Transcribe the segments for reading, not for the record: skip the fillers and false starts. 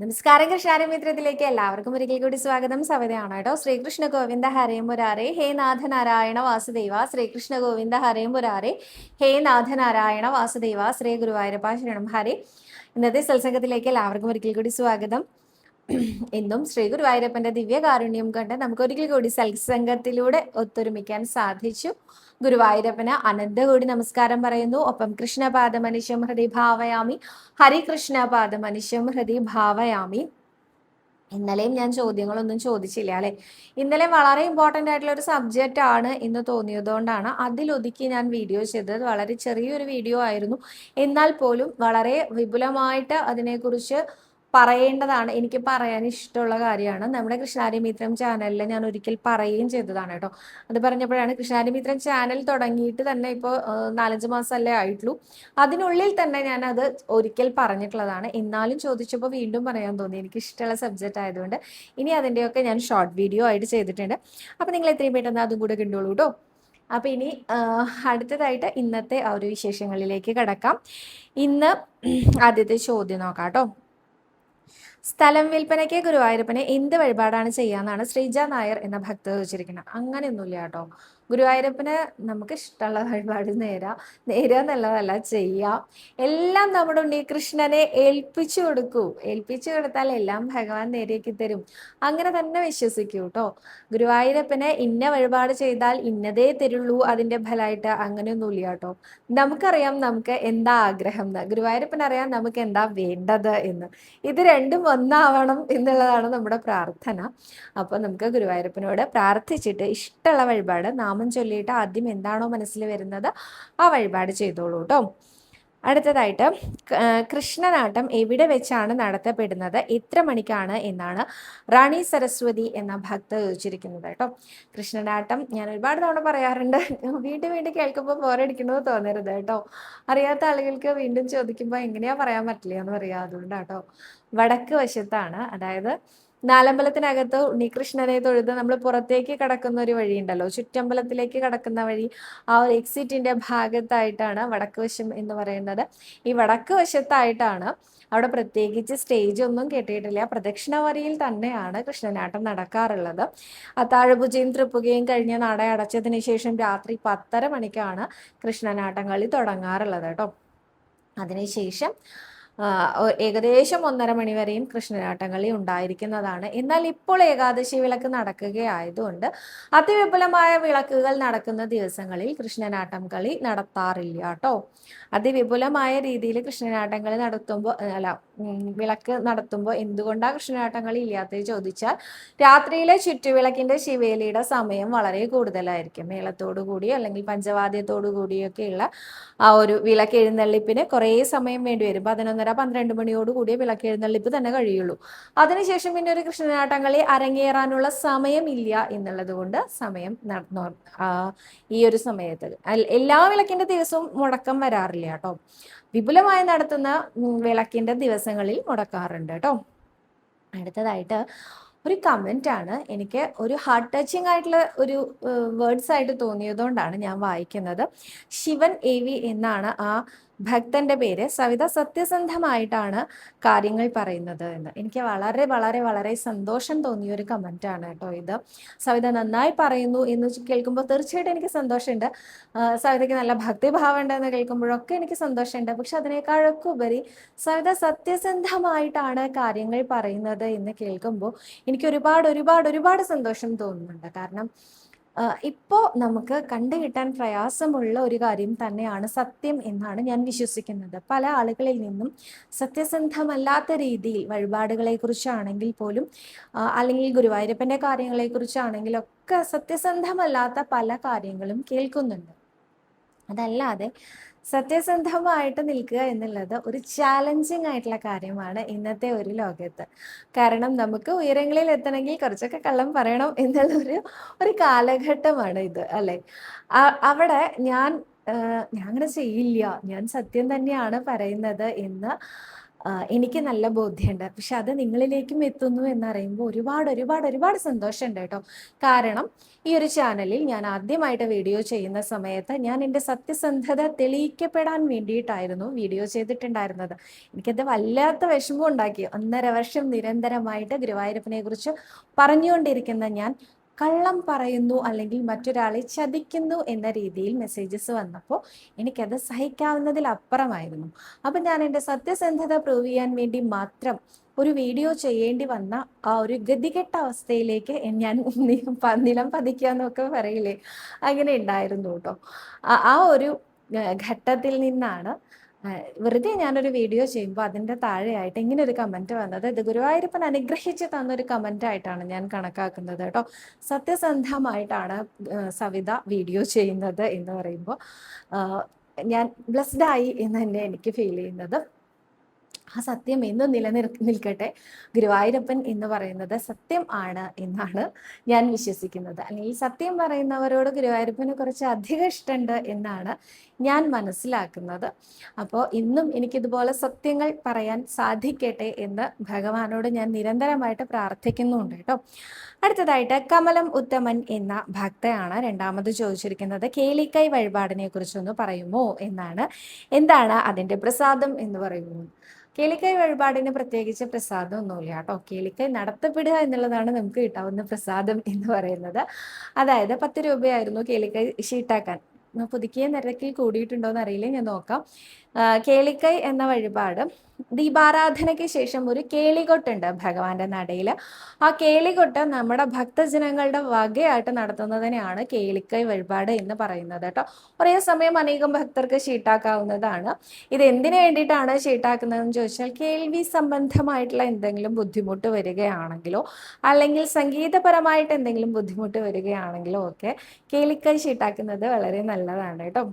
നമസ്കാരം കൃഷ്ണാരമിത്രത്തിലേക്ക് എല്ലാവർക്കും ഒരിക്കൽ കൂടി സ്വാഗതം. സവിതയാണ് കേട്ടോ. ശ്രീകൃഷ്ണ ഗോവിന്ദ ഹരേ മുരാരേ ഹേ നാഥ നാരായണ വാസുദേവ. ശ്രീകൃഷ്ണ ഗോവിന്ദ ഹരേ മുരാരേ ഹേ നാഥ നാരായണ വാസുദേവ. ശ്രീ ഗുരുവായൂരപ്പ ശരണം ഹരേ. ഇന്നത്തെ സത്സംഗത്തിലേക്ക് എല്ലാവർക്കും ഒരിക്കൽ കൂടി സ്വാഗതം. ഇന്നും ശ്രീ ഗുരുവായൂരപ്പന്റെ ദിവ്യകാരുണ്യം കണ്ട് നമുക്ക് ഒരിക്കൽ കൂടി സത്സംഗത്തിലൂടെ ഒത്തൊരുമിക്കാൻ സാധിച്ചു. ഗുരുവായൂരപ്പന് അനന്തകോടി നമസ്കാരം പറയുന്നു. ഒപ്പം കൃഷ്ണപാദമനിശം ഹൃദി ഭാവയാമി, ഹരികൃഷ്ണപാദമനിശം ഹൃദി ഭാവയാമി. ഇന്നലെയും ഞാൻ ചോദ്യങ്ങളൊന്നും ചോദിച്ചില്ല അല്ലെ. ഇന്നലെ വളരെ ഇമ്പോർട്ടൻ്റ് ആയിട്ടുള്ള ഒരു സബ്ജക്റ്റ് ആണ് എന്ന് തോന്നിയതുകൊണ്ടാണ് അതിലൊതുക്കി ഞാൻ വീഡിയോ ചെയ്തത്. വളരെ ചെറിയൊരു വീഡിയോ ആയിരുന്നു, എന്നാൽ പോലും വളരെ വിപുലമായിട്ട് അതിനെക്കുറിച്ച് പറയേണ്ടതാണ്. എനിക്ക് പറയാൻ ഇഷ്ടമുള്ള കാര്യമാണ്. നമ്മുടെ കൃഷ്ണാരി മിത്രം ചാനലിൽ ഞാൻ ഒരിക്കൽ പറയുകയും ചെയ്തതാണ് കേട്ടോ. അത് പറഞ്ഞപ്പോഴാണ് കൃഷ്ണാരി മിത്രം ചാനൽ തുടങ്ങിയിട്ട് തന്നെ ഇപ്പോൾ 4-5 മാസമല്ലേ ആയിട്ടുള്ളൂ. അതിനുള്ളിൽ തന്നെ ഞാൻ അത് ഒരിക്കൽ പറഞ്ഞിട്ടുള്ളതാണ്. എന്നാലും ചോദിച്ചപ്പോൾ വീണ്ടും പറയാൻ തോന്നി. എനിക്ക് ഇഷ്ടമുള്ള സബ്ജക്റ്റ് ആയതുകൊണ്ട് ഇനി അതിൻ്റെയൊക്കെ ഞാൻ ഷോർട്ട് വീഡിയോ ആയിട്ട് ചെയ്തിട്ടുണ്ട്. അപ്പോൾ നിങ്ങൾ എത്രയും പെട്ടെന്ന് അതും കൂടെ കണ്ടോളൂ കേട്ടോ. അപ്പോൾ ഇനി അടുത്തതായിട്ട് ഇന്നത്തെ ആ ഒരു വിശേഷങ്ങളിലേക്ക് കടക്കാം. ഇന്ന് ആദ്യത്തെ ചോദ്യം നോക്കാം കേട്ടോ. സ്ഥലം വിൽപ്പനയ്ക്ക് ഗുരുവായൂരപ്പനെ എന്ത് വഴിപാടാണ് ചെയ്യാന്നാണ് ശ്രീജ നായർ എന്ന ഭക്ത ചോദിച്ചിരിക്കുന്നത്. അങ്ങനെയൊന്നുമില്ല കേട്ടോ. ഗുരുവായൂരപ്പന് നമുക്ക് ഇഷ്ടമുള്ള വഴിപാട് നേരാന്നല്ലതല്ല ചെയ്യാം. എല്ലാം നമ്മുടെ ഉണ്ണികൃഷ്ണനെ ഏൽപ്പിച്ചു കൊടുക്കൂ. ഏൽപ്പിച്ചു കൊടുത്താൽ എല്ലാം ഭഗവാൻ നേരെയാക്കി തരും. അങ്ങനെ തന്നെ വിശ്വസിക്കൂ കേട്ടോ. ഗുരുവായൂരപ്പന് ഇന്ന വഴിപാട് ചെയ്താൽ ഇന്നതേ തരുള്ളൂ അതിന്റെ ഫലമായിട്ട് അങ്ങനെയൊന്നുമില്ല കേട്ടോ. നമുക്കറിയാം നമുക്ക് എന്താ ആഗ്രഹം എന്ന്, ഗുരുവായൂരപ്പൻ അറിയാം നമുക്ക് എന്താ വേണ്ടത് എന്ന്. ഇത് രണ്ടും ഒന്നാവണം എന്നുള്ളതാണ് നമ്മുടെ പ്രാർത്ഥന. അപ്പോൾ നമുക്ക് ഗുരുവായൂരപ്പനോട് പ്രാർത്ഥിച്ചിട്ട് ഇഷ്ടമുള്ള വഴിപാട് നാമം ചൊല്ലിയിട്ട് ആദ്യം എന്താണോ മനസ്സിൽ വരുന്നത് ആ വഴിപാട് ചെയ്തോളൂ കേട്ടോ. അടുത്തതായിട്ട് കൃഷ്ണനാട്ടം എവിടെ വെച്ചാണ് നടത്തപ്പെടുന്നത്, എത്ര മണിക്കാണ് എന്നാണ് റാണി സരസ്വതി എന്ന ഭക്ത ചോദിച്ചിരിക്കുന്നത് കേട്ടോ. കൃഷ്ണനാട്ടം ഞാൻ ഒരുപാട് തവണ പറയാറുണ്ട്, വീണ്ടും വീണ്ടും കേൾക്കുമ്പോൾ ബോറടിക്കണമെന്ന് തോന്നരുത് കേട്ടോ. അറിയാത്ത ആളുകൾക്ക് വീണ്ടും ചോദിക്കുമ്പോൾ എങ്ങനെയാ പറയാൻ പറ്റില്ല എന്ന് പറയാം. അതുകൊണ്ടാട്ടോ. വടക്ക് വശത്താണ്, അതായത് നാലമ്പലത്തിനകത്ത് ഉണ്ണികൃഷ്ണനെ തൊഴുത് നമ്മൾ പുറത്തേക്ക് കടക്കുന്ന ഒരു വഴി ഉണ്ടല്ലോ, ചുറ്റമ്പലത്തിലേക്ക് കടക്കുന്ന വഴി, ആ ഒരു എക്സിറ്റിന്റെ ഭാഗത്തായിട്ടാണ് വടക്ക് വശം എന്ന് പറയുന്നത്. ഈ വടക്ക് വശത്തായിട്ടാണ്. അവിടെ പ്രത്യേകിച്ച് സ്റ്റേജ് ഒന്നും കെട്ടിയിട്ടില്ല. പ്രദക്ഷിണ വരിയിൽ തന്നെയാണ് കൃഷ്ണനാട്ടം നടക്കാറുള്ളത്. അത്താഴപൂജയും തൃപ്പുകയും കഴിഞ്ഞ് നട അടച്ചതിന് ശേഷം രാത്രി 10:30 മണിക്കാണ് കൃഷ്ണനാട്ടം കളി തുടങ്ങാറുള്ളത് കേട്ടോ. അതിനുശേഷം ഏകദേശം 1:30 മണി വരെയും കൃഷ്ണനാട്ടം കളി ഉണ്ടായിരിക്കുന്നതാണ്. എന്നാൽ ഇപ്പോൾ ഏകാദശി വിളക്ക് നടക്കുകയായതുകൊണ്ട് അതിവിപുലമായ വിളക്കുകൾ നടക്കുന്ന ദിവസങ്ങളിൽ കൃഷ്ണനാട്ടം കളി നടത്താറില്ല കേട്ടോ. അതിവിപുലമായ രീതിയിൽ കൃഷ്ണനാട്ടം കളി നടത്തുമ്പോൾ വിളക്ക് നടത്തുമ്പോൾ എന്തുകൊണ്ടാണ് കൃഷ്ണനാട്ടം കളി ഇല്ലാത്തത് ചോദിച്ചാൽ, രാത്രിയിലെ ചുറ്റുവിളക്കിന്റെ ശിവേലിയുടെ സമയം വളരെ കൂടുതലായിരിക്കും. മേളത്തോടു കൂടി അല്ലെങ്കിൽ പഞ്ചവാദ്യത്തോടു കൂടിയൊക്കെയുള്ള ആ ഒരു വിളക്ക് എഴുന്നള്ളിപ്പിന് കുറേ സമയം വേണ്ടി വരും. 11:30-12 മണിയോട് കൂടിയ വിളക്ക് എഴുന്നള്ളിപ്പ് തന്നെ കഴിയുള്ളൂ. അതിനുശേഷം പിന്നെ ഒരു കൃഷ്ണനാട്ടം കളി അരങ്ങേറാനുള്ള സമയമില്ല എന്നുള്ളത് കൊണ്ട് ഈ ഒരു സമയത്ത് എല്ലാ വിളക്കിന്റെ ദിവസവും മുടക്കം വരാറില്ല കേട്ടോ. വിപുലമായി നടത്തുന്ന വിളക്കിന്റെ ദിവസങ്ങളിൽ മുടക്കാറുണ്ട് കേട്ടോ. അടുത്തതായിട്ട് ഒരു കമന്റ് ആണ്, എനിക്ക് ഒരു ഹാർട്ട് ടച്ചിങ് ആയിട്ടുള്ള ഒരു വേർഡ്സ് ആയിട്ട് തോന്നിയതുകൊണ്ടാണ് ഞാൻ വായിക്കുന്നത്. ശിവൻ AV എന്നാണ് ആ ഭക്തന്റെ പേര്. സവിത സത്യസന്ധമായിട്ടാണ് കാര്യങ്ങൾ പറയുന്നത് എന്ന്. എനിക്ക് വളരെ വളരെ വളരെ സന്തോഷം തോന്നിയ ഒരു കമന്റ് ആണ് കേട്ടോ ഇത്. സവിത നന്നായി പറയുന്നു എന്ന് കേൾക്കുമ്പോൾ തീർച്ചയായിട്ടും എനിക്ക് സന്തോഷമുണ്ട്. സവിതയ്ക്ക് നല്ല ഭക്തിഭാവം ഉണ്ടെന്ന് കേൾക്കുമ്പോഴൊക്കെ എനിക്ക് സന്തോഷമുണ്ട്. പക്ഷെ അതിനേക്കാളൊക്കെ ഉപരി സവിത സത്യസന്ധമായിട്ടാണ് കാര്യങ്ങൾ പറയുന്നത് എന്ന് കേൾക്കുമ്പോൾ എനിക്ക് ഒരുപാട് ഒരുപാട് ഒരുപാട് സന്തോഷം തോന്നുന്നുണ്ട്. കാരണം ഇപ്പോൾ നമുക്ക് കണ്ടുകിട്ടാൻ പ്രയാസമുള്ള ഒരു കാര്യം തന്നെയാണ് സത്യം എന്നാണ് ഞാൻ വിശ്വസിക്കുന്നത്. പല ആളുകളിൽ നിന്നും സത്യസന്ധമല്ലാത്ത രീതിയിൽ വഴിപാടുകളെ കുറിച്ചാണെങ്കിൽ പോലും അല്ലെങ്കിൽ ഗുരുവായൂരപ്പൻ്റെ കാര്യങ്ങളെ കുറിച്ചാണെങ്കിലൊക്കെ സത്യസന്ധമല്ലാത്ത പല കാര്യങ്ങളും കേൾക്കുന്നുണ്ട്. അതല്ലാതെ സത്യസന്ധമായിട്ട് നിൽക്കുക എന്നുള്ളത് ഒരു ചാലഞ്ചിങ് ആയിട്ടുള്ള കാര്യമാണ് ഇന്നത്തെ ഒരു ലോകത്ത്. കാരണം നമുക്ക് ഉയരങ്ങളിൽ എത്തണമെങ്കിൽ കുറച്ചൊക്കെ കള്ളം പറയണം എന്നുള്ള ഒരു കാലഘട്ടമാണ് ഇത് അല്ലേ. അവിടെ ഞാൻ അങ്ങനെ ചെയ്യില്ല, ഞാൻ സത്യം തന്നെയാണ് പറയുന്നത് എന്ന് എനിക്ക് നല്ല ബോധ്യമുണ്ട്. പക്ഷെ അത് നിങ്ങളിലേക്കും എത്തുന്നു എന്നറിയുമ്പോൾ ഒരുപാട് ഒരുപാട് ഒരുപാട് സന്തോഷമുണ്ട് കേട്ടോ. കാരണം ഈ ഒരു ചാനലിൽ ഞാൻ ആദ്യമായിട്ട് വീഡിയോ ചെയ്യുന്ന സമയത്ത് ഞാൻ എൻ്റെ സത്യസന്ധത തെളിയിക്കപ്പെടാൻ വേണ്ടിയിട്ടായിരുന്നു വീഡിയോ ചെയ്തിട്ടുണ്ടായിരുന്നത്. എനിക്കത് വല്ലാത്ത വിഷമം ഉണ്ടാക്കി. 1.5 വർഷം നിരന്തരമായിട്ട് ഗുരുവായൂരപ്പനെ കുറിച്ച് പറഞ്ഞുകൊണ്ടിരിക്കുന്ന ഞാൻ കള്ളം പറയുന്നു അല്ലെങ്കിൽ മറ്റൊരാളെ ചതിക്കുന്നു എന്ന രീതിയിൽ മെസ്സേജസ് വന്നപ്പോൾ എനിക്കത് സഹിക്കാവുന്നതിലപ്പുറമായിരുന്നു. അപ്പം ഞാൻ എൻ്റെ സത്യസന്ധത പ്രൂവ് ചെയ്യാൻ വേണ്ടി മാത്രം ഒരു വീഡിയോ ചെയ്യേണ്ടി വന്ന ആ ഒരു ഗതികെട്ട അവസ്ഥയിലേക്ക് ഞാൻ നിലം പതിക്കുക എന്നൊക്കെ പറയില്ലേ, അങ്ങനെ ഉണ്ടായിരുന്നു കേട്ടോ. ആ ഒരു ഘട്ടത്തിൽ നിന്നാണ് വെറുതെ ഞാനൊരു വീഡിയോ ചെയ്യുമ്പോൾ അതിൻ്റെ താഴെയായിട്ട് ഇങ്ങനെ ഒരു കമൻറ്റ് വന്നത്. ഇത് ഗുരുവായൂരപ്പൻ അനുഗ്രഹിച്ച് തന്നൊരു കമൻ്റ് ആയിട്ടാണ് ഞാൻ കണക്കാക്കുന്നത് കേട്ടോ. സത്യസന്ധമായിട്ടാണ് സവിത വീഡിയോ ചെയ്യുന്നത് എന്ന് പറയുമ്പോൾ ഞാൻ ബ്ലെസ്ഡ് ആയി എന്ന് തന്നെ എനിക്ക് ഫീൽ ചെയ്യുന്നത്. ആ സത്യം എന്നും നിൽക്കട്ടെ. ഗുരുവായൂരപ്പൻ എന്ന് പറയുന്നത് സത്യം ആണ് എന്നാണ് ഞാൻ വിശ്വസിക്കുന്നത്. അല്ലെങ്കിൽ സത്യം പറയുന്നവരോട് ഗുരുവായൂരപ്പന് കുറച്ച് അധികം ഇഷ്ടമുണ്ട് എന്നാണ് ഞാൻ മനസ്സിലാക്കുന്നത്. അപ്പോൾ ഇന്നും എനിക്കിതുപോലെ സത്യങ്ങൾ പറയാൻ സാധിക്കട്ടെ എന്ന് ഭഗവാനോട് ഞാൻ നിരന്തരമായിട്ട് പ്രാർത്ഥിക്കുന്നുണ്ട് കേട്ടോ. അടുത്തതായിട്ട് കമലം ഉത്തമൻ എന്ന ഭക്തയാണ് രണ്ടാമത് ചോദിച്ചിരിക്കുന്നത്. കേളിക്കൈ വഴിപാടിനെ കുറിച്ചൊന്ന് പറയുമോ എന്നാണ്. എന്താണ് അതിൻ്റെ പ്രസാദം എന്ന് പറയുന്നത്? കേളിക്കൈ വഴിപാടിന് പ്രത്യേകിച്ച് പ്രസാദം ഒന്നുമില്ല കേട്ടോ. കേളിക്കൈ നടത്തപ്പെടുക എന്നുള്ളതാണ് നമുക്ക് കിട്ടാവുന്ന പ്രസാദം എന്ന് പറയുന്നത്. അതായത് 10 രൂപയായിരുന്നു കേളിക്കൈ ഷീട്ടാക്കാൻ. പുതുക്കിയ നിരക്കിൽ കൂടിയിട്ടുണ്ടോ എന്ന് അറിയില്ല, ഞാൻ നോക്കാം. കേളിക്കൈ എന്ന വഴിപാട് ദീപാരാധനയ്ക്ക് ശേഷം ഒരു കേളികൊട്ടുണ്ട് ഭഗവാന്റെ നടയിൽ. ആ കേളികൊട്ട് നമ്മുടെ ഭക്തജനങ്ങളുടെ വകയായിട്ട് നടത്തുന്നതിനെയാണ് കേളിക്കൈ വഴിപാട് എന്ന് പറയുന്നത് കേട്ടോ. ഒരേ സമയം അനേകം ഭക്തർക്ക് ഷീട്ടാക്കാവുന്നതാണ്. ഇത് എന്തിനു വേണ്ടിയിട്ടാണ് ഷീട്ടാക്കുന്നതെന്ന് ചോദിച്ചാൽ, കേൾവി സംബന്ധമായിട്ടുള്ള എന്തെങ്കിലും ബുദ്ധിമുട്ട് വരികയാണെങ്കിലോ അല്ലെങ്കിൽ സംഗീതപരമായിട്ട് എന്തെങ്കിലും ബുദ്ധിമുട്ട് വരികയാണെങ്കിലോ ഒക്കെ കേളിക്കൈ ഷീട്ടാക്കുന്നത് വളരെ നല്ലതാണ് കേട്ടോ.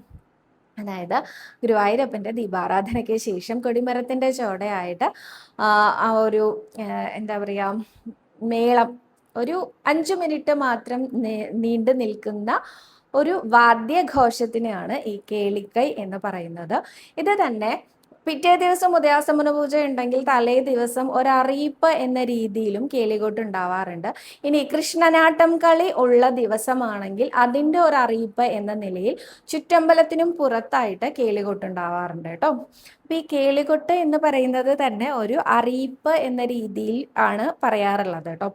അതായത് ഗുരുവായൂരപ്പൻ്റെ ദീപാരാധനയ്ക്ക് ശേഷം കൊടിമരത്തിൻ്റെ ചോടയായിട്ട് ആ ഒരു എന്താ പറയുക, മേളം ഒരു 5 മിനിറ്റ് മാത്രം നീണ്ടു നിൽക്കുന്ന ഒരു വാദ്യഘോഷത്തിനെയാണ് ഈ കേളിക്കൈ എന്ന് പറയുന്നത്. ഇത് തന്നെ പിറ്റേ ദിവസം ഉദയാസ്തമന പൂജ ഉണ്ടെങ്കിൽ തലേ ദിവസം ഒരറിയിപ്പ് എന്ന രീതിയിലും കേളികൊട്ട് ഉണ്ടാവാറുണ്ട്. ഇനി കൃഷ്ണനാട്ടം കളി ഉള്ള ദിവസമാണെങ്കിൽ അതിൻ്റെ ഒരു അറിയിപ്പ് എന്ന നിലയിൽ ചുറ്റമ്പലത്തിനും പുറത്തായിട്ട് കേളികൊട്ട് ഉണ്ടാവാറുണ്ട് കേട്ടോ. അപ്പോൾ ഈ കേളികൊട്ട് എന്ന് പറയുന്നത് തന്നെ ഒരു അറിയിപ്പ് എന്ന രീതിയിൽ ആണ് പറയാറുള്ളത് കേട്ടോ.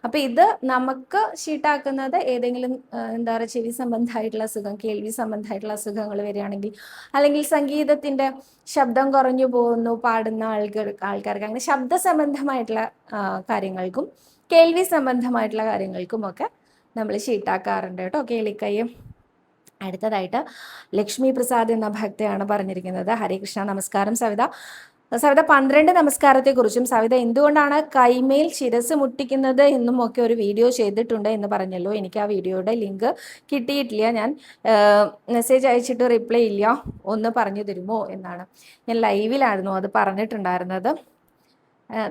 അപ്പോൾ ഇത് നമുക്ക് ഷീട്ടാക്കുന്നത് ഏതെങ്കിലും എന്താ പറയുക, ചെവി സംബന്ധമായിട്ടുള്ള അസുഖം, കേൾവി സംബന്ധമായിട്ടുള്ള അസുഖങ്ങൾ വരികയാണെങ്കിൽ, അല്ലെങ്കിൽ സംഗീതത്തിൻ്റെ ശബ്ദം കുറഞ്ഞു പോകുന്നു പാടുന്ന ആൾക്കാർക്ക്, അങ്ങനെ ശബ്ദ സംബന്ധമായിട്ടുള്ള കാര്യങ്ങൾക്കും കേൾവി സംബന്ധമായിട്ടുള്ള കാര്യങ്ങൾക്കും ഒക്കെ നമ്മൾ ഷീട്ടാക്കാറുണ്ട് കേട്ടോ കേളിക്കൈയും. അടുത്തതായിട്ട് ലക്ഷ്മി പ്രസാദ് എന്ന ഭക്തയാണ് പറഞ്ഞിരിക്കുന്നത്. ഹരേ കൃഷ്ണ, നമസ്കാരം സവിത. 12 നമസ്കാരത്തെക്കുറിച്ചും സവിത എന്തുകൊണ്ടാണ് കൈമേൽ ശിരസ് മുട്ടിക്കുന്നത് എന്നും ഒക്കെ ഒരു വീഡിയോ ചെയ്തിട്ടുണ്ട് എന്ന് പറഞ്ഞല്ലോ. എനിക്ക് ആ വീഡിയോയുടെ ലിങ്ക് കിട്ടിയിട്ടില്ല. ഞാൻ മെസ്സേജ് അയച്ചിട്ട് റിപ്ലൈ ഇല്ല, ഒന്ന് പറഞ്ഞു തരുമോ എന്നാണ്. ഞാൻ ലൈവിലായിരുന്നു അത് പറഞ്ഞിട്ടുണ്ടായിരുന്നത്.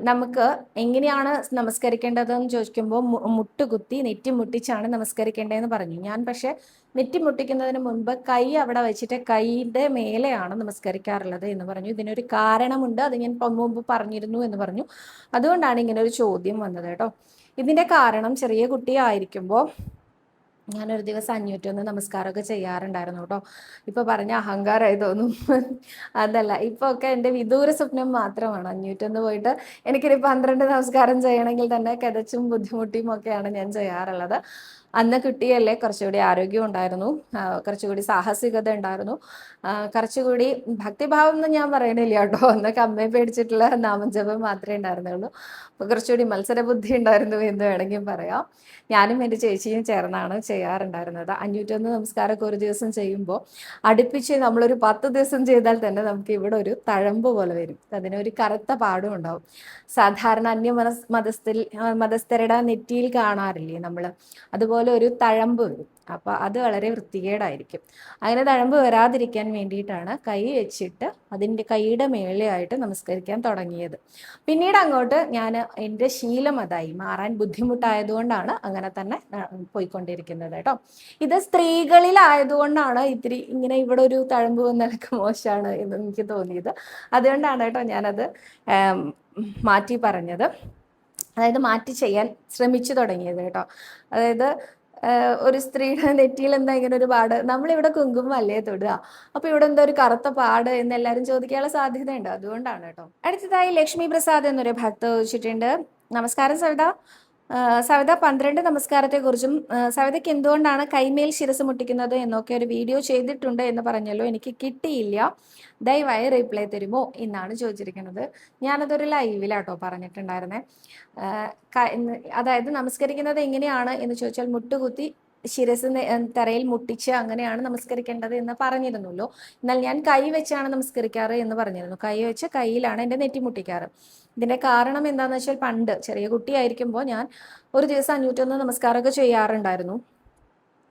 നമുക്ക് എങ്ങനെയാണ് നമസ്കരിക്കേണ്ടതെന്ന് ചോദിക്കുമ്പോൾ മുട്ടുകുത്തി നെറ്റി മുട്ടിച്ചാണ് നമസ്കരിക്കേണ്ടതെന്ന് പറഞ്ഞു. ഞാൻ പക്ഷെ നെറ്റി മുട്ടിക്കുന്നതിന് മുൻപ് കൈ അവിടെ വെച്ചിട്ട് കൈയുടെ മേലെയാണ് നമസ്കരിക്കാറുള്ളത് എന്ന് പറഞ്ഞു. ഇതിനൊരു കാരണമുണ്ട്, അത് ഞാൻ മുമ്പ് പറഞ്ഞിരുന്നു എന്ന് പറഞ്ഞു. അതുകൊണ്ടാണ് ഇങ്ങനെ ഒരു ചോദ്യം വന്നത് കേട്ടോ. ഇതിൻ്റെ കാരണം, ചെറിയ കുട്ടിയായിരിക്കുമ്പോൾ ഞാനൊരു ദിവസം 501 നമസ്കാരമൊക്കെ ചെയ്യാറുണ്ടായിരുന്നു കേട്ടോ. ഇപ്പോൾ പറഞ്ഞ അഹങ്കാരമായി തോന്നും. അതല്ല, ഇപ്പോൾ ഒക്കെ എൻ്റെ വിദൂര സ്വപ്നം മാത്രമാണ് 501 പോയിട്ട് എനിക്കൊരു 12 നമസ്കാരം ചെയ്യണമെങ്കിൽ തന്നെ കിതച്ചും ബുദ്ധിമുട്ടിയും ഒക്കെയാണ് ഞാൻ ചെയ്യാറുള്ളത്. അന്ന് കുട്ടിയല്ലേ, കുറച്ചുകൂടി ആരോഗ്യം ഉണ്ടായിരുന്നു, കുറച്ചുകൂടി സാഹസികത ഉണ്ടായിരുന്നു, കുറച്ചുകൂടി ഭക്തിഭാവം എന്ന് ഞാൻ പറയണില്ല കേട്ടോ. അന്നൊക്കെ അമ്മയെ പേടിച്ചിട്ടുള്ള നാമജപം മാത്രമേ ഉണ്ടായിരുന്നുള്ളൂ. അപ്പോൾ കുറച്ചുകൂടി മത്സരബുദ്ധി ഉണ്ടായിരുന്നു എന്ന് വേണമെങ്കിൽ പറയാം. ഞാനും എൻ്റെ ചേച്ചിയും ചേർന്നാണ് ചെയ്യാറുണ്ടായിരുന്നത്. 501 നമസ്കാരമൊക്കെ ഒരു ദിവസം ചെയ്യുമ്പോൾ അടുപ്പിച്ച് നമ്മളൊരു 10 ദിവസം ചെയ്താൽ തന്നെ നമുക്ക് ഇവിടെ ഒരു തഴമ്പ് പോലെ വരും, അതിനൊരു കറുത്ത പാടും ഉണ്ടാവും. സാധാരണ മതസ്ഥരുടെ നെറ്റിയിൽ കാണാറില്ലേ നമ്മൾ, അതുപോലെ ഒരു തഴമ്പ് വരും. അപ്പോൾ അത് വളരെ വൃത്തികേടായിരിക്കും. അങ്ങനെ തഴമ്പ് വരാതിരിക്കാൻ വേണ്ടിയിട്ടാണ് കൈ വെച്ചിട്ട് അതിൻ്റെ കൈയുടെ മേലെയായിട്ട് നമസ്കരിക്കാൻ തുടങ്ങിയത്. പിന്നീട് അങ്ങോട്ട് ഞാൻ എൻ്റെ ശീലം അതായി, മാറാൻ ബുദ്ധിമുട്ടായതുകൊണ്ടാണ് അങ്ങനെ തന്നെ പോയിക്കൊണ്ടിരിക്കുന്നത് കേട്ടോ. ഇത് സ്ത്രീകളിലായതുകൊണ്ടാണ് ഇത്തിരി ഇങ്ങനെ ഇവിടെ ഒരു തഴമ്പ് വന്നതൊക്കെ മോശമാണ് എന്ന് എനിക്ക് തോന്നിയത്. അതുകൊണ്ടാണ് കേട്ടോ ഞാനത് മാറ്റി പറഞ്ഞത്, അതായത് മാറ്റി ചെയ്യാൻ ശ്രമിച്ചു തുടങ്ങിയത് കേട്ടോ. അതായത് ഒരു സ്ത്രീയുടെ നെറ്റിയിൽ എന്താ ഇങ്ങനെ ഒരു പാട്, നമ്മളിവിടെ കുങ്കുമം അല്ലേ തൊടുക, അപ്പോൾ ഇവിടെ എന്താ ഒരു കറുത്ത പാട് എന്ന് എല്ലാവരും ചോദിക്കാനുള്ള സാധ്യതയുണ്ട്, അതുകൊണ്ടാണ് കേട്ടോ. അടുത്തതായി ലക്ഷ്മി പ്രസാദ് എന്നൊരു ഭക്ത ചോദിച്ചിട്ടുണ്ട്. നമസ്കാരം സവിത. സവിത 12 നമസ്കാരത്തെക്കുറിച്ചും സവിതയ്ക്ക് എന്തുകൊണ്ടാണ് കൈമേൽ ശിരസ് മുട്ടിക്കുന്നത് എന്നൊക്കെ ഒരു വീഡിയോ ചെയ്തിട്ടുണ്ട് എന്ന് പറഞ്ഞല്ലോ, എനിക്ക് കിട്ടിയില്ല, ദയവായി റീപ്ലൈ തരുമോ എന്നാണ് ചോദിച്ചിരിക്കുന്നത്. ഞാനതൊരു ലൈവിലാട്ടോ പറഞ്ഞിട്ടുണ്ടായിരുന്നേ. അതായത് നമസ്കരിക്കുന്നത് എങ്ങനെയാണ് എന്ന് ചോദിച്ചാൽ മുട്ടുകുത്തി ശിരസ് തറയിൽ മുട്ടിച്ച് അങ്ങനെയാണ് നമസ്കരിക്കേണ്ടത് എന്ന് പറഞ്ഞിരുന്നല്ലോ. എന്നാൽ ഞാൻ കൈ വെച്ചാണ് നമസ്കരിക്കാറ് എന്ന് പറഞ്ഞിരുന്നു. കൈ വെച്ച് കൈയിലാണ് എൻ്റെ നെറ്റി മുട്ടിക്കാറ്. ഇതിൻ്റെ കാരണം എന്താണെന്ന് വെച്ചാൽ പണ്ട് ചെറിയ കുട്ടിയായിരിക്കുമ്പോൾ ഞാൻ ഒരു ദിവസം 501 നമസ്കാരമൊക്കെ ചെയ്യാറുണ്ടായിരുന്നു.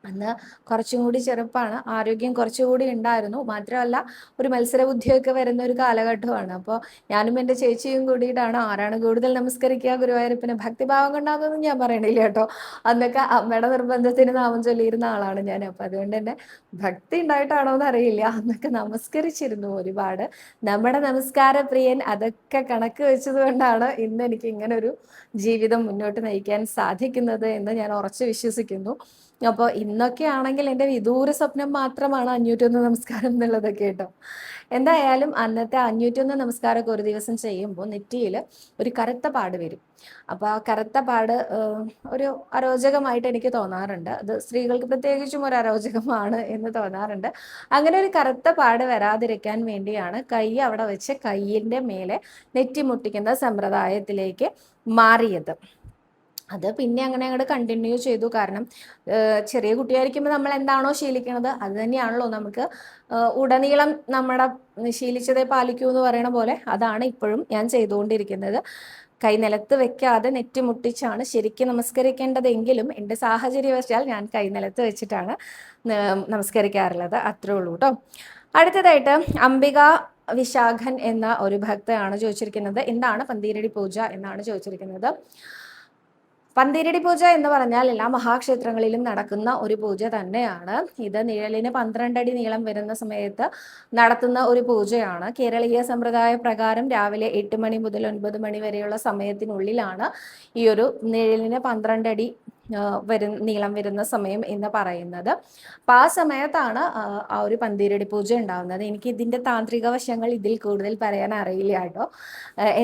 അന്ന് കുറച്ചും കൂടി ചെറുപ്പമാണ്, ആരോഗ്യം കുറച്ചുകൂടി ഉണ്ടായിരുന്നു. മാത്രമല്ല ഒരു മത്സര ബുദ്ധിയൊക്കെ വരുന്ന ഒരു കാലഘട്ടമാണ്. അപ്പോൾ ഞാനും എൻ്റെ ചേച്ചിയും കൂടിയിട്ടാണ് ആരാണ് കൂടുതൽ നമസ്കരിക്കുക ഗുരുവായൂരപ്പന്. ഭക്തിഭാവം കൊണ്ടാകുമെന്ന് ഞാൻ പറയണില്ല കേട്ടോ. അന്നൊക്കെ അമ്മയുടെ നിർബന്ധത്തിന് നാമം ചൊല്ലിയിരുന്ന ആളാണ് ഞാൻ. അപ്പം അതുകൊണ്ട് തന്നെ ഭക്തി ഉണ്ടായിട്ടാണോ എന്ന് അറിയില്ല, അന്നൊക്കെ നമസ്കരിച്ചിരുന്നു ഒരുപാട്. നമ്മുടെ നമസ്കാര പ്രിയൻ അതൊക്കെ കണക്ക് വെച്ചത് കൊണ്ടാണ് ഇന്ന് എനിക്ക് ഇങ്ങനെ ഒരു ജീവിതം മുന്നോട്ട് നയിക്കാൻ സാധിക്കുന്നത് എന്ന് ഞാൻ ഉറച്ചു വിശ്വസിക്കുന്നു. അപ്പോൾ ഇന്നൊക്കെ ആണെങ്കിൽ എൻ്റെ വിദൂര സ്വപ്നം മാത്രമാണ് 501 നമസ്കാരം എന്നുള്ളതൊക്കെ കേട്ടോ. എന്തായാലും അന്നത്തെ 501 നമസ്കാരമൊക്കെ ഒരു ദിവസം ചെയ്യുമ്പോൾ നെറ്റിയിൽ ഒരു കറുത്ത പാട് വരും. അപ്പോൾ ആ കറുത്ത പാട് ഒരു അരോചകമായിട്ട് എനിക്ക് തോന്നാറുണ്ട്. അത് സ്ത്രീകൾക്ക് പ്രത്യേകിച്ചും ഒരു അരോചകമാണ് എന്ന് തോന്നാറുണ്ട്. അങ്ങനെ ഒരു കറുത്ത പാട് വരാതിരിക്കാൻ വേണ്ടിയാണ് കൈ അവിടെ വെച്ച് കൈയിൻ്റെ മേലെ നെറ്റി മുട്ടിക്കുന്ന സമ്പ്രദായത്തിലേക്ക് മാറിയത്. അത് പിന്നെ അങ്ങനെ അങ്ങോട്ട് കണ്ടിന്യൂ ചെയ്തു. കാരണം ചെറിയ കുട്ടിയായിരിക്കുമ്പോൾ നമ്മൾ എന്താണോ ശീലിക്കുന്നത് അത് തന്നെയാണല്ലോ നമുക്ക് ഉടനീളം നമ്മുടെ ശീലിച്ചതേ പാലിക്കൂ എന്ന് പറയണ പോലെ അതാണ് ഇപ്പോഴും ഞാൻ ചെയ്തുകൊണ്ടിരിക്കുന്നത്. കൈ നിലത്ത് വെക്കാതെ നെറ്റി മുട്ടിച്ചാണ് ശരിക്കും നമസ്കരിക്കേണ്ടതെങ്കിലും എൻ്റെ സാഹചര്യവശാൽ ഞാൻ കൈ നിലത്ത് വെച്ചിട്ടാണ് നമസ്കരിക്കാറുള്ളത്. അത്രേ ഉള്ളൂ കേട്ടോ. അടുത്തതായിട്ട് അംബിക വിശാഖൻ എന്ന ഒരു ഭക്തയാണ് ചോദിച്ചിരിക്കുന്നത്, എന്താണ് പന്തീരടി പൂജ എന്നാണ് ചോദിച്ചിരിക്കുന്നത്. പന്തീരടി പൂജ എന്ന് പറഞ്ഞാൽ എല്ലാ മഹാക്ഷേത്രങ്ങളിലും നടക്കുന്ന ഒരു പൂജ തന്നെയാണ്. ഇത് നിഴലിന് 12 അടി നീളം വരുന്ന സമയത്ത് നടത്തുന്ന ഒരു പൂജയാണ്. കേരളീയ സമ്പ്രദായ പ്രകാരം രാവിലെ 8 മണി മുതൽ 9 മണി വരെയുള്ള സമയത്തിനുള്ളിലാണ് ഈ ഒരു നിഴലിന് 12 അടി നീളം വരുന്ന സമയം എന്ന് പറയുന്നത്. അപ്പം ആ സമയത്താണ് ആ ഒരു പന്തീരടി പൂജ ഉണ്ടാകുന്നത്. എനിക്ക് ഇതിൻ്റെ താന്ത്രിക വശങ്ങൾ ഇതിൽ കൂടുതൽ പറയാൻ അറിയില്ല കേട്ടോ.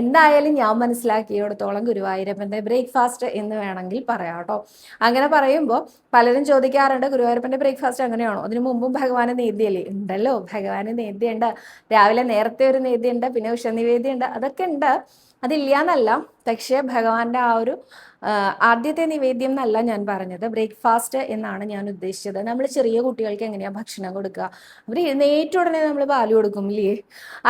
എന്തായാലും ഞാൻ മനസ്സിലാക്കിയിടത്തോളം ഗുരുവായൂരപ്പൻ്റെ ബ്രേക്ക്ഫാസ്റ്റ് എന്ന് വേണമെങ്കിൽ പറയാം കേട്ടോ. അങ്ങനെ പറയുമ്പോൾ പലരും ചോദിക്കാറുണ്ട്, ഗുരുവായൂരപ്പൻ്റെ ബ്രേക്ക്ഫാസ്റ്റ് അങ്ങനെയാണോ? അതിനു മുമ്പും ഭഗവാന് നേദ്യമല്ലേ ഉണ്ടല്ലോ. ഭഗവാന് നേദ്യമുണ്ട്, രാവിലെ നേരത്തെ ഒരു നേദ്യമുണ്ട്, പിന്നെ ഉഷനിവേദ്യമുണ്ട്, അതൊക്കെ ഉണ്ട്, അതില്ല എന്നല്ല. പക്ഷേ ഭഗവാന്റെ ആ ഒരു ആദ്യത്തെ നിവേദ്യം എന്നല്ല ഞാൻ പറഞ്ഞത്, ബ്രേക്ക്ഫാസ്റ്റ് എന്നാണ് ഞാൻ ഉദ്ദേശിച്ചത്. നമ്മൾ ചെറിയ കുട്ടികൾക്ക് എങ്ങനെയാണ് ഭക്ഷണം കൊടുക്കുക? അവർ എഴുന്നേറ്റ ഉടനെ നമ്മൾ പാല് കൊടുക്കും ഇല്ലേ?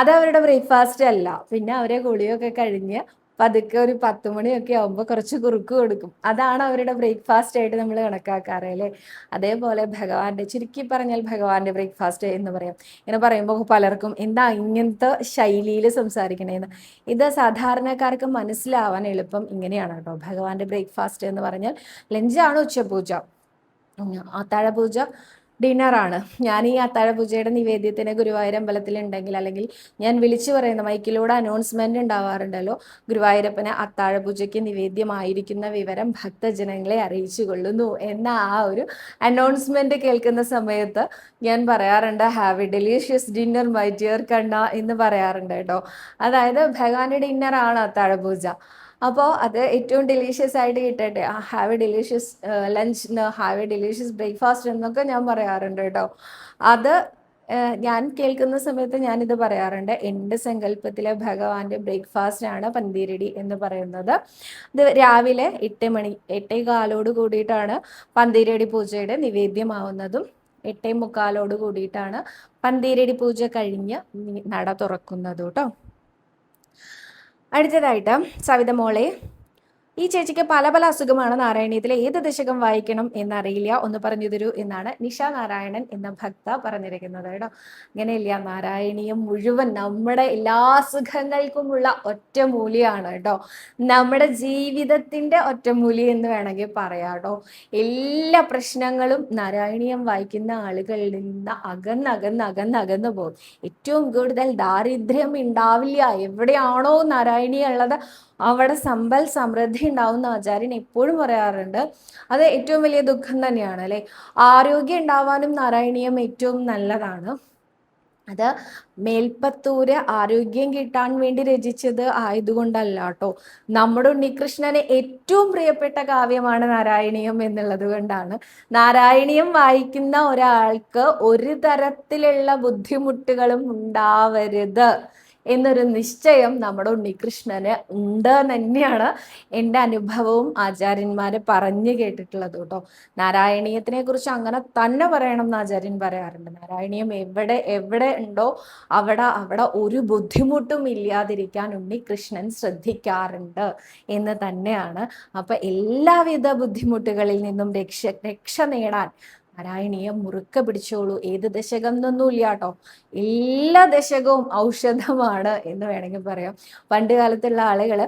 അത് അവരുടെ ബ്രേക്ക്ഫാസ്റ്റ് അല്ല. പിന്നെ അവരെ കുളിയൊക്കെ കഴിഞ്ഞ് പതുക്കെ ഒരു 10 മണിയൊക്കെ ആകുമ്പോൾ കുറച്ച് കുറുക്ക് കൊടുക്കും. അതാണ് അവരുടെ ബ്രേക്ക്ഫാസ്റ്റ് ആയിട്ട് നമ്മൾ കണക്കാക്കാറ് അല്ലേ? അതേപോലെ ഭഗവാന്റെ, ചുരുക്കി പറഞ്ഞാൽ ഭഗവാന്റെ ബ്രേക്ക്ഫാസ്റ്റ് എന്ന് പറയാം. ഇങ്ങനെ പറയുമ്പോൾ പലർക്കും എന്താ ഇങ്ങനത്തെ ശൈലിയിൽ സംസാരിക്കണേന്ന്. ഇത് സാധാരണക്കാർക്ക് മനസ്സിലാവാൻ എളുപ്പം ഇങ്ങനെയാണ് കേട്ടോ. ഭഗവാന്റെ ബ്രേക്ക്ഫാസ്റ്റ് എന്ന് പറഞ്ഞാൽ ലഞ്ചാണ് ഉച്ചപൂജ, അത്താഴപൂജ ഡിന്നറാണ്. ഞാൻ ഈ അത്താഴപൂജയുടെ നിവേദ്യത്തിന് ഗുരുവായൂർ അമ്പലത്തിലുണ്ടെങ്കിൽ, അല്ലെങ്കിൽ ഞാൻ വിളിച്ചു പറയുന്ന മൈക്കിലൂടെ അനൗൺസ്മെന്റ് ഉണ്ടാവാറുണ്ടല്ലോ, ഗുരുവായൂരപ്പന് അത്താഴപൂജയ്ക്ക് നിവേദ്യമായിരിക്കുന്ന വിവരം ഭക്തജനങ്ങളെ അറിയിച്ചു കൊള്ളുന്നു എന്ന ആ ഒരു അനൗൺസ്മെന്റ് കേൾക്കുന്ന സമയത്ത് ഞാൻ പറയാറുണ്ട്, have a delicious dinner my dear Kanna എന്ന് പറയാറുണ്ട് കേട്ടോ. അതായത് ഭഗവാന്റെ ഡിന്നറാണ് അത്താഴപൂജ. അപ്പോൾ അത് ഏറ്റവും ഡെലീഷ്യസ് ആയിട്ട് കിട്ടട്ടെ, have a delicious lunch, have a delicious breakfast എന്നൊക്കെ ഞാൻ പറയാറുണ്ട് കേട്ടോ. അത് ഞാൻ കേൾക്കുന്ന സമയത്ത് ഞാനിത് പറയാറുണ്ട്. എൻ്റെ സങ്കല്പത്തിലെ ഭഗവാന്റെ ബ്രേക്ക്ഫാസ്റ്റ് ആണ് പന്തീരടി എന്ന് പറയുന്നത്. ഇത് രാവിലെ 8 മണി 8:15 കൂടിയിട്ടാണ് പന്തീരടി പൂജയുടെ നിവേദ്യമാവുന്നതും 8:45 കൂടിയിട്ടാണ് പന്തീരടി പൂജ കഴിഞ്ഞ് നട തുറക്കുന്നത് കേട്ടോ. അടുത്തതായിട്ട് സവിത മോളെ, ഈ ചേച്ചിക്ക് പല പല അസുഖമാണ്. നാരായണീയത്തിലെ ഏത് ദശകം വായിക്കണം എന്നറിയില്ല, ഒന്ന് പറഞ്ഞു തരൂ എന്നാണ് നിഷ നാരായണൻ എന്ന ഭക്ത പറഞ്ഞിരിക്കുന്നത് കേട്ടോ. അങ്ങനെയില്ല, നാരായണീയം മുഴുവൻ നമ്മുടെ എല്ലാ അസുഖങ്ങൾക്കുമുള്ള ഒറ്റമൂലിയാണ് കേട്ടോ. നമ്മുടെ ജീവിതത്തിന്റെ ഒറ്റമൂലി എന്ന് വേണമെങ്കിൽ പറയാം കേട്ടോ. എല്ലാ പ്രശ്നങ്ങളും നാരായണീയം വായിക്കുന്ന ആളുകളിൽ നിന്ന് അകന്ന് പോകും. ഏറ്റവും കൂടുതൽ ദാരിദ്ര്യം ഉണ്ടാവില്ല എവിടെയാണോ നാരായണീയം ഉള്ളത് അവിടെ സമ്പൽ സമൃദ്ധി ഉണ്ടാവുന്ന ആചാര്യൻ എപ്പോഴും പറയാറുണ്ട്. അത് ഏറ്റവും വലിയ ദുഃഖം തന്നെയാണ് അല്ലെ. ആരോഗ്യം ഉണ്ടാവാനും നാരായണീയം ഏറ്റവും നല്ലതാണ്. അത് മേൽപ്പത്തൂര് ആരോഗ്യം കിട്ടാൻ വേണ്ടി രചിച്ചത് ആയതുകൊണ്ടല്ല കേട്ടോ. നമ്മുടെ ഉണ്ണികൃഷ്ണന് ഏറ്റവും പ്രിയപ്പെട്ട കാവ്യമാണ് നാരായണീയം എന്നുള്ളത് കൊണ്ടാണ്. നാരായണീയം വായിക്കുന്ന ഒരാൾക്ക് ഒരു തരത്തിലുള്ള ബുദ്ധിമുട്ടുകളും ഉണ്ടാവരുത് എന്നൊരു നിശ്ചയം നമ്മുടെ ഉണ്ണികൃഷ്ണന് ഉണ്ട് തന്നെയാണ് എൻ്റെ അനുഭവവും ആചാര്യന്മാര് പറഞ്ഞു കേട്ടിട്ടുള്ളത് കേട്ടോ. നാരായണീയത്തിനെ കുറിച്ച് അങ്ങനെ തന്നെ പറയണം എന്ന് ആചാര്യൻ പറയാറുണ്ട്. നാരായണീയം എവിടെ എവിടെ ഉണ്ടോ അവിടെ ഒരു ബുദ്ധിമുട്ടും ഇല്ലാതിരിക്കാൻ ഉണ്ണികൃഷ്ണൻ ശ്രദ്ധിക്കാറുണ്ട് എന്ന് തന്നെയാണ്. അപ്പൊ എല്ലാവിധ ബുദ്ധിമുട്ടുകളിൽ നിന്നും രക്ഷ നേടാൻ നാരായണീയം മുറുക്ക പിടിച്ചോളൂ. ഏത് ദശകം എന്നൊന്നുമില്ല കേട്ടോ, എല്ലാ ദശകവും ഔഷധമാണ് എന്ന് വേണമെങ്കിൽ പറയാം. പണ്ട് കാലത്തുള്ള ആളുകള്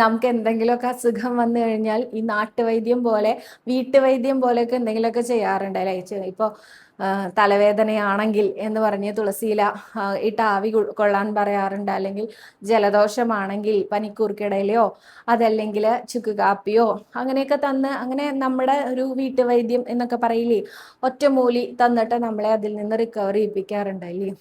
നമുക്ക് എന്തെങ്കിലുമൊക്കെ അസുഖം വന്നു കഴിഞ്ഞാൽ ഈ നാട്ടുവൈദ്യം പോലെ വീട്ടുവൈദ്യം പോലെയൊക്കെ എന്തെങ്കിലുമൊക്കെ ചെയ്യാറുണ്ട് അല്ലേ. ഇപ്പോൾ തലവേദനയാണെങ്കിൽ എന്ന് പറഞ്ഞ് തുളസിയില ഇട്ട് ആവി കൊള്ളാൻ പറയാറുണ്ട്. അല്ലെങ്കിൽ ജലദോഷമാണെങ്കിൽ പനിക്കൂർക്കിടയിലോ അതല്ലെങ്കിൽ ചുക്ക് കാപ്പിയോ അങ്ങനെയൊക്കെ തന്ന്, അങ്ങനെ നമ്മുടെ ഒരു വീട്ടുവൈദ്യം എന്നൊക്കെ പറയില്ലേ, ഒറ്റമൂലി തന്നിട്ട് നമ്മളെ അതിൽ നിന്ന് റിക്കവർ ചെയ്യിപ്പിക്കാറുണ്ടല്ലേ.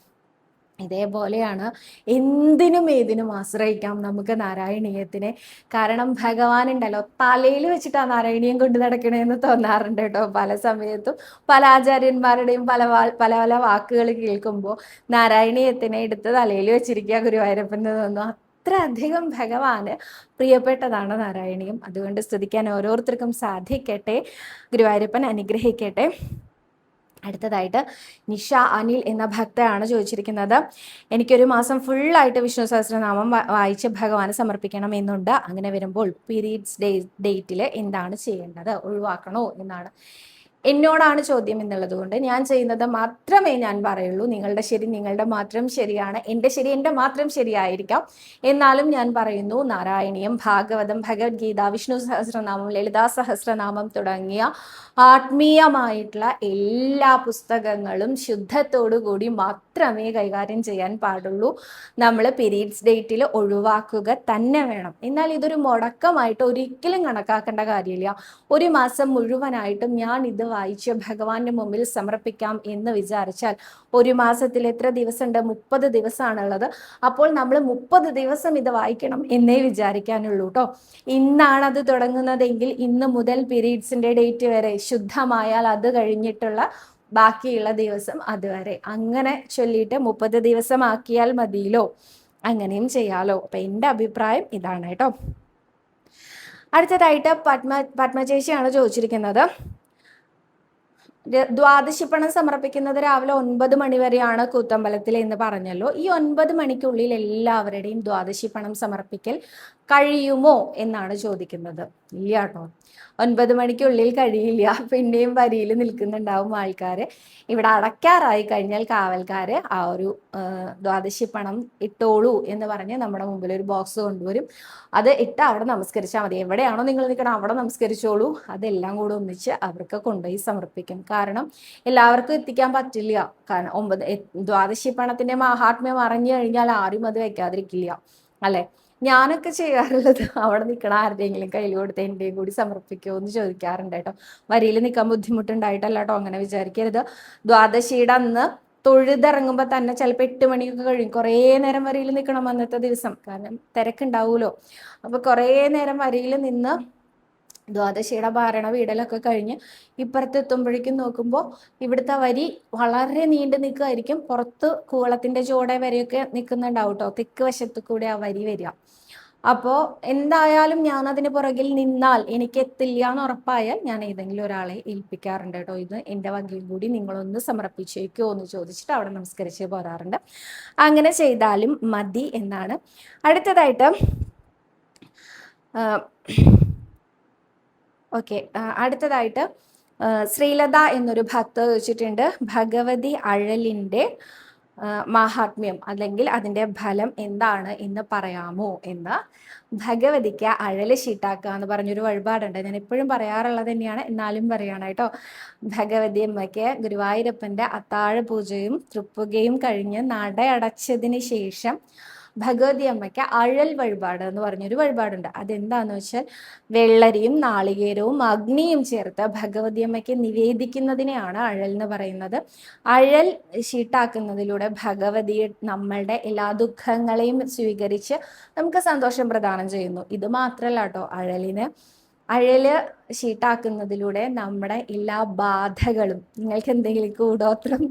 ഇതേപോലെയാണ് എന്തിനും ഏതിനും ആശ്രയിക്കാം നമുക്ക് നാരായണീയത്തിനെ. കാരണം ഭഗവാൻ ഉണ്ടല്ലോ, തലയിൽ വെച്ചിട്ട് ആ നാരായണീയം കൊണ്ട് നടക്കണേന്ന് തോന്നാറുണ്ട് കേട്ടോ. പല സമയത്തും പല ആചാര്യന്മാരുടെയും പല പല വാക്കുകൾ കേൾക്കുമ്പോൾ നാരായണീയത്തിനെ എടുത്ത് തലയിൽ വെച്ചിരിക്കുക ഗുരുവായൂരപ്പൻ എന്ന് തോന്നുന്നു. അത്രയധികം ഭഗവാന് പ്രിയപ്പെട്ടതാണ് നാരായണീയം. അതുകൊണ്ട് സ്തുതിക്കാൻ ഓരോരുത്തർക്കും സാധിക്കട്ടെ. ഗുരുവായൂരപ്പൻ അനുഗ്രഹിക്കട്ടെ. അടുത്തതായിട്ട് നിഷ അനിൽ എന്ന ഭക്തയാണ് ചോദിച്ചിരിക്കുന്നത്, എനിക്കൊരു മാസം ഫുള്ളായിട്ട് വിഷ്ണു സഹസ്രനാമം വായിച്ച് ഭഗവാന് സമർപ്പിക്കണം എന്നുണ്ട്. അങ്ങനെ വരുമ്പോൾ പീരീഡ്സ് ഡേറ്റിൽ എന്താണ് ചെയ്യേണ്ടത്, ഒഴിവാക്കണോ എന്നാണ് എന്നോടാണ് ചോദ്യം എന്നുള്ളത് കൊണ്ട് ഞാൻ ചെയ്യുന്നത് മാത്രമേ ഞാൻ പറയുള്ളൂ. നിങ്ങളുടെ ശരി നിങ്ങളുടെ മാത്രം ശരിയാണ്, എൻ്റെ ശരി എൻ്റെ മാത്രം ശരിയായിരിക്കാം. എന്നാലും ഞാൻ പറയുന്നു, നാരായണീയം, ഭാഗവതം, ഭഗവത്ഗീത, വിഷ്ണു സഹസ്രനാമം, ലളിതാ സഹസ്രനാമം തുടങ്ങിയ ആത്മീയമായിട്ടുള്ള എല്ലാ പുസ്തകങ്ങളും ശുദ്ധത്തോടു കൂടി മാത്രമേ കൈകാര്യം ചെയ്യാൻ പാടുള്ളൂ. നമ്മൾ പീരീഡ്സ് ഡേറ്റിൽ ഒഴിവാക്കുക തന്നെ വേണം. എന്നാൽ ഇതൊരു മുടക്കമായിട്ട് ഒരിക്കലും കണക്കാക്കേണ്ട കാര്യമില്ല. ഒരു മാസം മുഴുവനായിട്ടും ഞാൻ ഇത് വായിച്ച് ഭഗവാന്റെ മുമ്പിൽ സമർപ്പിക്കാം എന്ന് വിചാരിച്ചാൽ ഒരു മാസത്തിൽ എത്ര ദിവസമുണ്ട്? 30 ദിവസമാണുള്ളത്. അപ്പോൾ നമ്മൾ 30 ദിവസം ഇത് വായിക്കണം എന്നേ വിചാരിക്കാനുള്ളൂ കേട്ടോ. ഇന്നാണ് അത് തുടങ്ങുന്നതെങ്കിൽ ഇന്ന് മുതൽ പീരീഡ്സിന്റെ ഡേറ്റ് വരെ ശുദ്ധമായാൽ അത് കഴിഞ്ഞിട്ടുള്ള ബാക്കിയുള്ള ദിവസം അതുവരെ അങ്ങനെ ചൊല്ലിയിട്ട് 30 ദിവസം ആക്കിയാൽ മതിയല്ലോ. അങ്ങനെയും ചെയ്യാലോ. അപ്പൊ എൻ്റെ അഭിപ്രായം ഇതാണ് കേട്ടോ. അടുത്തതായിട്ട് പത്മചേച്ചിയാണ് ചോദിച്ചിരിക്കുന്നത്, ദ്വാദശിപ്പണം സമർപ്പിക്കുന്നത് രാവിലെ 9 മണി വരെയാണ് കൂത്തമ്പലത്തിൽ എന്ന് പറഞ്ഞല്ലോ. ഈ 9 മണിക്കുള്ളിൽ എല്ലാവരുടെയും ദ്വാദശിപ്പണം സമർപ്പിക്കൽ കഴിയുമോ എന്നാണ് ചോദിക്കുന്നത്. ഇല്ല കേട്ടോ, 9 മണിക്കുള്ളിൽ കഴിയില്ല. പിന്നെയും വരിയിൽ നിൽക്കുന്നുണ്ടാവും ആൾക്കാർ. ഇവിടെ അടയ്ക്കാറായി കഴിഞ്ഞാൽ കാവൽക്കാര് ആ ഒരു ദ്വാദശിപ്പണം ഇട്ടോളൂ എന്ന് പറഞ്ഞ് നമ്മുടെ മുമ്പിൽ ഒരു ബോക്സ് കൊണ്ടുവരും. അത് ഇട്ട് അവിടെ നമസ്കരിച്ചാൽ മതി. എവിടെയാണോ നിങ്ങൾ നിൽക്കണം അവിടെ നമസ്കരിച്ചോളൂ. അതെല്ലാം കൂടെ ഒന്നിച്ച് അവർക്ക് കൊണ്ടുപോയി സമർപ്പിക്കും. കാരണം എല്ലാവർക്കും എത്തിക്കാൻ പറ്റില്ല. കാരണം ദ്വാദശിപ്പണത്തിന്റെ മഹാത്മ്യം അറിഞ്ഞു കഴിഞ്ഞാൽ ആരും അത് വെക്കാതിരിക്കില്ല അല്ലെ. ഞാനൊക്കെ ചെയ്യാറുള്ളത് അവിടെ നിൽക്കണ ആരുടെയെങ്കിലും കയ്യിൽ കൊടുത്ത് എൻ്റെയും കൂടി സമർപ്പിക്കുമോ എന്ന് ചോദിക്കാറുണ്ട് കേട്ടോ. വരിയിൽ നിൽക്കാൻ ബുദ്ധിമുട്ടുണ്ടായിട്ടല്ല കേട്ടോ, അങ്ങനെ വിചാരിക്കരുത്. ദ്വാദശിയുടെ അന്ന് തൊഴുതിറങ്ങുമ്പോൾ തന്നെ ചിലപ്പോൾ 8 മണിയൊക്കെ കഴിയും. കുറേ നേരം വരിയിൽ നിൽക്കണം അന്നത്തെ ദിവസം, കാരണം തിരക്കുണ്ടാവുമല്ലോ. അപ്പൊ കുറേ നേരം വരിയിൽ നിന്ന് ദ്വാദശിയുടെ പാരണ വീടലൊക്കെ കഴിഞ്ഞ് ഇപ്പുറത്തെത്തുമ്പോഴേക്കും നോക്കുമ്പോൾ ഇവിടുത്തെ വരി വളരെ നീണ്ടു നിൽക്കുമായിരിക്കും. പുറത്ത് കൂവളത്തിന്റെ ചോടെ വരെയൊക്കെ നിൽക്കുന്നുണ്ടാവും കേട്ടോ. തെക്ക് വശത്തു കൂടെ ആ വരി വരിക. അപ്പോൾ എന്തായാലും ഞാൻ അതിന് പുറകിൽ നിന്നാൽ എനിക്ക് എത്തില്ല എന്ന് ഉറപ്പായാൽ ഞാൻ ഏതെങ്കിലും ഒരാളെ ഏൽപ്പിക്കാറുണ്ട് കേട്ടോ. ഇത് എൻ്റെ വകയിൽ കൂടി നിങ്ങളൊന്ന് സമർപ്പിച്ചേക്കോ എന്ന് ചോദിച്ചിട്ട് അവിടെ നമസ്കരിച്ച് പോരാറുണ്ട്. അങ്ങനെ ചെയ്താലും മതി എന്നാണ്. അടുത്തതായിട്ട് ഓക്കെ. അടുത്തതായിട്ട് ശ്രീലത എന്നൊരു ഭക്ത ചോദിച്ചിട്ടുണ്ട്, ഭഗവതി അഴലിൻ്റെ മാഹാത്മ്യം അല്ലെങ്കിൽ അതിൻ്റെ ഫലം എന്താണ് എന്ന് പറയാമോ എന്ന്. ഭഗവതിക്ക് അഴല് ഷീട്ടാക്കുക എന്ന് പറഞ്ഞൊരു വഴിപാടുണ്ട്. ഞാൻ എപ്പോഴും പറയാറുള്ളത് തന്നെയാണ്, എന്നാലും പറയാണ് കേട്ടോ. ഭഗവതി അമ്മയ്ക്ക് ഗുരുവായൂരപ്പൻ്റെ അത്താഴ പൂജയും തൃപ്പുകയും കഴിഞ്ഞ് നട അടച്ചതിന് ശേഷം ഭഗവതി അമ്മയ്ക്ക് അഴൽ വഴിപാട് എന്ന് പറഞ്ഞൊരു വഴിപാടുണ്ട്. അതെന്താന്ന് വെച്ചാൽ വെള്ളരിയും നാളികേരവും അഗ്നിയും ചേർത്ത് ഭഗവതി അമ്മയ്ക്ക് നിവേദിക്കുന്നതിനെയാണ് അഴൽ എന്ന് പറയുന്നത്. അഴൽ ഷീട്ടാക്കുന്നതിലൂടെ ഭഗവതി നമ്മളുടെ എല്ലാ ദുഃഖങ്ങളെയും സ്വീകരിച്ച് നമുക്ക് സന്തോഷം പ്രദാനം ചെയ്യുന്നു. ഇത് മാത്രമല്ല കേട്ടോ, അഴല് ഷീട്ടാക്കുന്നതിലൂടെ നമ്മുടെ എല്ലാ ബാധകളും, നിങ്ങൾക്ക് എന്തെങ്കിലും കൂടോത്രം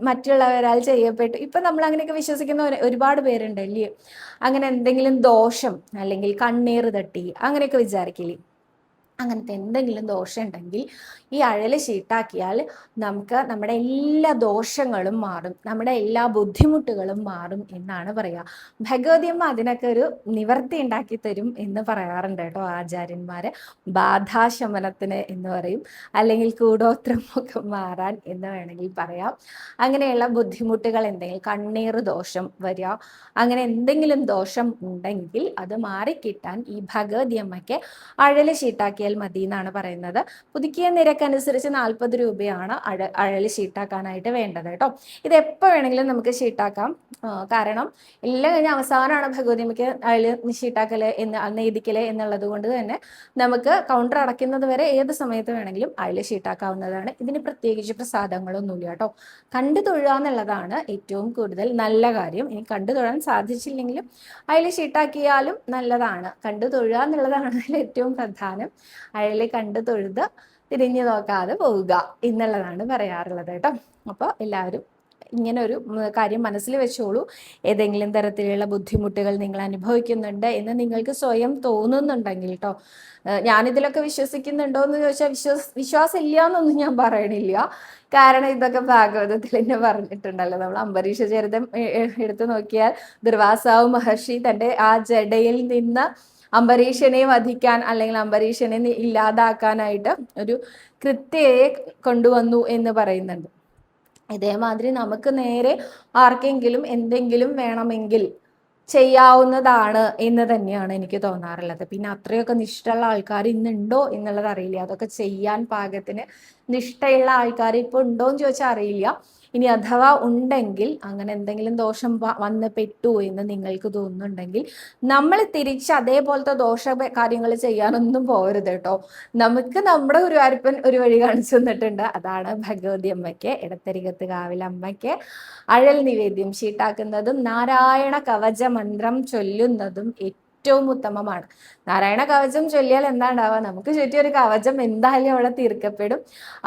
മറ്റുള്ളവരാൽ ചെയ്യപ്പെട്ടു, ഇപ്പൊ നമ്മൾ അങ്ങനെയൊക്കെ വിശ്വസിക്കുന്ന ഒരുപാട് പേരുണ്ടല്ലേ, അങ്ങനെ എന്തെങ്കിലും ദോഷം അല്ലെങ്കിൽ കണ്ണീർ തട്ടി അങ്ങനെയൊക്കെ വിചാരിക്കില്ലേ, അങ്ങനത്തെ എന്തെങ്കിലും ദോഷം ഉണ്ടെങ്കിൽ ഈ അഴല് ഷീട്ടാക്കിയാൽ നമുക്ക് നമ്മുടെ എല്ലാ ദോഷങ്ങളും മാറും, നമ്മുടെ എല്ലാ ബുദ്ധിമുട്ടുകളും മാറും എന്നാണ് പറയുക. ഭഗവതിയമ്മ അതിനൊക്കെ ഒരു നിവർത്തി ഉണ്ടാക്കി തരും എന്ന് പറയാറുണ്ട് കേട്ടോ ആചാര്യന്മാര്. ബാധാശമനത്തിന് എന്ന് പറയും, അല്ലെങ്കിൽ കൂടോത്രമൊക്കെ മാറാൻ എന്ന് വേണമെങ്കിൽ പറയാം. അങ്ങനെയുള്ള ബുദ്ധിമുട്ടുകൾ എന്തെങ്കിലും, കണ്ണീർ ദോഷം വരിക, അങ്ങനെ എന്തെങ്കിലും ദോഷം ഉണ്ടെങ്കിൽ അത് മാറിക്കിട്ടാൻ ഈ ഭഗവതിയമ്മയ്ക്ക് അഴല് ഷീട്ടാക്കി മതി എന്നാണ് പറയുന്നത്. പുതുക്കിയ നിരക്കനുസരിച്ച് 40 രൂപയാണ് അഴല് ഷീട്ടാക്കാനായിട്ട് വേണ്ടത് കേട്ടോ. ഇത് എപ്പോൾ വേണമെങ്കിലും നമുക്ക് ഷീട്ടാക്കാം. കാരണം എല്ലാം കഴിഞ്ഞ അവസാനമാണ് ഭഗവതിയമ്മയ്ക്ക് അഴല് ഷീട്ടാക്കല് നെയ്തിക്കല് എന്നുള്ളത് കൊണ്ട് തന്നെ നമുക്ക് കൗണ്ടർ അടയ്ക്കുന്നത് വരെ ഏത് സമയത്ത് വേണമെങ്കിലും അഴല് ഷീട്ടാക്കാവുന്നതാണ്. ഇതിന് പ്രത്യേകിച്ച് പ്രസാദങ്ങളൊന്നുമില്ല കേട്ടോ. കണ്ടു തൊഴുക എന്നുള്ളതാണ് ഏറ്റവും കൂടുതൽ നല്ല കാര്യം. ഇനി കണ്ടു തൊഴാൻ സാധിച്ചില്ലെങ്കിലും അഴല് ഷീട്ടാക്കിയാലും നല്ലതാണ്. കണ്ടു തൊഴുക എന്നുള്ളതാണ് ഏറ്റവും പ്രധാനം. അഴല് കണ്ടു തൊഴുത് തിരിഞ്ഞു നോക്കാതെ പോവുക എന്നുള്ളതാണ് പറയാറുള്ളത് കേട്ടോ. അപ്പോൾ എല്ലാവരും ഇങ്ങനെ ഒരു കാര്യം മനസ്സിൽ വെച്ചോളൂ. ഏതെങ്കിലും തരത്തിലുള്ള ബുദ്ധിമുട്ടുകൾ നിങ്ങൾ അനുഭവിക്കുന്നുണ്ട് എന്ന് നിങ്ങൾക്ക് സ്വയം തോന്നുന്നുണ്ടെങ്കിൽ കേട്ടോ, ഞാനിതിലൊക്കെ വിശ്വസിക്കുന്നുണ്ടോ എന്ന് ചോദിച്ചാൽ വിശ്വാസം ഇല്ല എന്നൊന്നും ഞാൻ പറയണില്ല. കാരണം ഇതൊക്കെ ഭാഗവതത്തിൽ തന്നെ പറഞ്ഞിട്ടുണ്ടല്ലോ. നമ്മൾ അംബരീഷ ചരിതം എടുത്തു നോക്കിയാൽ ദുർവാസാവ് മഹർഷി തൻ്റെ ആ ജടയിൽ നിന്ന് അംബരീഷനെ വധിക്കാൻ അല്ലെങ്കിൽ അംബരീഷനെ ഇല്ലാതാക്കാനായിട്ട് ഒരു കൃത്യയെ കൊണ്ടുവന്നു എന്ന് പറയുന്നുണ്ട്. ഇതേമാതിരി നമുക്ക് നേരെ ആർക്കെങ്കിലും എന്തെങ്കിലും വേണമെങ്കിൽ ചെയ്യാവുന്നതാണ് എന്ന് തന്നെയാണ് എനിക്ക് തോന്നാറുള്ളത്. പിന്നെ അത്രയൊക്കെ നിഷ്ഠയുള്ള ആൾക്കാർ ഇന്നുണ്ടോ എന്നുള്ളത് അറിയില്ല. അതൊക്കെ ചെയ്യാൻ പാകത്തിന് നിഷ്ഠയുള്ള ആൾക്കാർ ഇപ്പോൾ ഉണ്ടോ എന്ന് ചോദിച്ചാൽ അറിയില്ല. ഇനി അഥവാ ഉണ്ടെങ്കിൽ, അങ്ങനെ എന്തെങ്കിലും ദോഷം വന്ന് പെട്ടു എന്ന് നിങ്ങൾക്ക് തോന്നുന്നുണ്ടെങ്കിൽ നമ്മൾ തിരിച്ച് അതേപോലത്തെ ദോഷ കാര്യങ്ങൾ ചെയ്യാനൊന്നും പോകരുത് കേട്ടോ. നമുക്ക് നമ്മുടെ ഗുരുവായൂരപ്പൻ ഒരു വഴി കാണിച്ചു തന്നിട്ടുണ്ട്. അതാണ് ഭഗവതി അമ്മയ്ക്ക്, ഇടത്തരികത്ത് കാവിലമ്മയ്ക്ക് അഴൽ നിവേദ്യം ഷീട്ടാക്കുന്നതും നാരായണ കവച മന്ത്രം ചൊല്ലുന്നതും ഏറ്റവും ഉത്തമമാണ്. നാരായണ കവചം ചൊല്ലിയാൽ എന്താ ഉണ്ടാവുക, നമുക്ക് ചുറ്റിയൊരു കവചം എന്തായാലും അവിടെ തീർക്കപ്പെടും.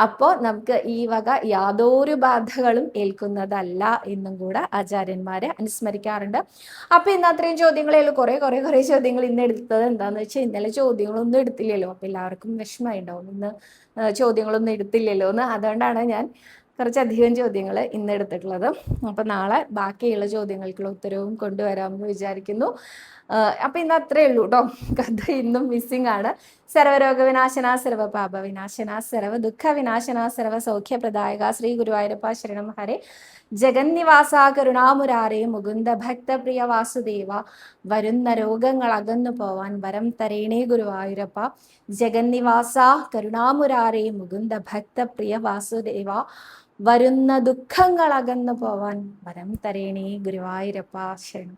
അപ്പോൾ നമുക്ക് ഈ വക യാതൊരു ബാധകളും ഏൽക്കുന്നതല്ല എന്നും കൂടെ ആചാര്യന്മാരെ അനുസ്മരിക്കാറുണ്ട്. അപ്പൊ ഇന്ന് അത്രയും ചോദ്യങ്ങളേ ഉള്ളൂ. കുറെ ചോദ്യങ്ങൾ ഇന്ന് എടുത്തത് എന്താന്ന് വെച്ചാൽ ഇന്നലെ ചോദ്യങ്ങളൊന്നും എടുത്തില്ലല്ലോ. അപ്പൊ എല്ലാവർക്കും വിഷമമായി ഉണ്ടാവും ഇന്ന് ചോദ്യങ്ങളൊന്നും എടുത്തില്ലല്ലോ എന്ന്. അതുകൊണ്ടാണ് ഞാൻ കുറച്ചധികം ചോദ്യങ്ങൾ ഇന്ന് എടുത്തിട്ടുള്ളത്. അപ്പൊ നാളെ ബാക്കിയുള്ള ചോദ്യങ്ങൾക്കുള്ള ഉത്തരവും കൊണ്ടുവരാമെന്ന് വിചാരിക്കുന്നു. അപ്പൊ ഇന്ന് അത്രേ ഉള്ളൂ കേട്ടോ. കഥ ഇന്നും മിസ്സിംഗ് ആണ്. സർവരോഗ വിനാശന, സർവ പാപ വിനാശന, സർവ ദുഃഖ വിനാശന, സർവ സൗഖ്യപ്രദായക ശ്രീ ഗുരുവായൂരപ്പ ശരണം ഹരേ. ജഗന്നിവാസ കരുണാമുരാരേ മുകുന്ദ ഭക്തപ്രിയ വാസുദേവ. വരുന്ന രോഗങ്ങൾ അകന്നു പോവാൻ വരം തരേണേ ഗുരുവായൂരപ്പ. ജഗന്നിവാസ കരുണാമുരാരേ മുകുന്ദ ഭക്തപ്രിയ വാസുദേവ. വരുന്ന ദുഃഖങ്ങൾ അകന്നു പോവാൻ വരം തരേണേ ഗുരുവായൂരപ്പ ശരണം.